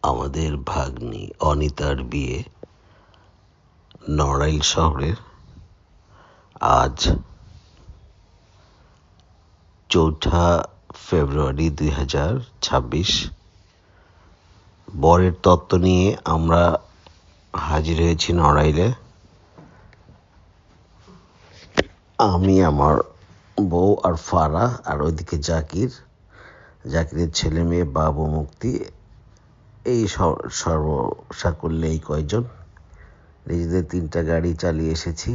আমাদের ভাগ্নি অনিতার বিয়ে নড়াইল শহরের আজ ৪ঠা ফেব্রুয়ারি ২০২৬। বরের তত্ত্ব নিয়ে আমরা হাজির হয়েছি নড়াইলে। আমি, আমার বউ আর ফারা, আর ওইদিকে জাকিরের ছেলে মেয়ে বাবু মুক্তি, এই সর্বসাকুল্যে এই কয়জন। নিজেদের 3টা গাড়ি চালিয়ে এসেছি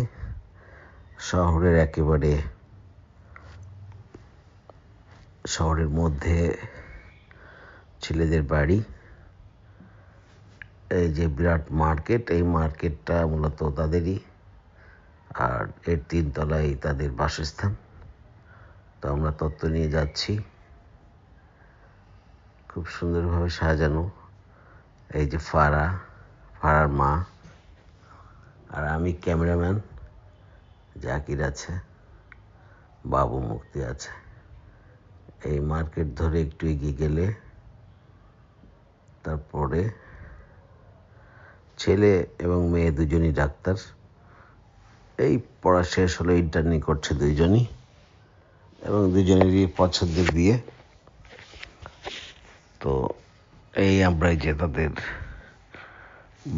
শহরের মধ্যে ছেলেদের বাড়ি। এই যে বিরাট মার্কেট, এই মার্কেটটা মূলত তাদেরই, আর এর 3 তলায় তাদের বাসস্থান। তো আমরা তত্ত্ব নিয়ে যাচ্ছি, খুব সুন্দরভাবে সাজানো। এই যে ফারার মা, আর আমি ক্যামেরাম্যান, জাকির আছে, বাবু মুক্তি আছে। এই মার্কেট ধরে একটু এগিয়ে গেলে তারপরে ছেলে এবং মেয়ে দুজনই ডাক্তার। এই পড়া শেষ হলো, ইন্টার্নি করছে দুইজনই, এবং দুজনেরই পছন্দের বিয়ে। তো এই আমরা যে তাদের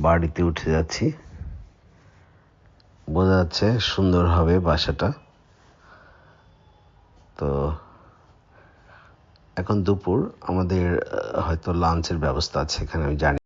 বাড়িতে উঠে যাচ্ছি, বোঝা যাচ্ছে সুন্দর হবে বাসাটা। তো এখন দুপুর, আমাদের হয়তো লাঞ্চের ব্যবস্থা আছে এখানে, আমি জানি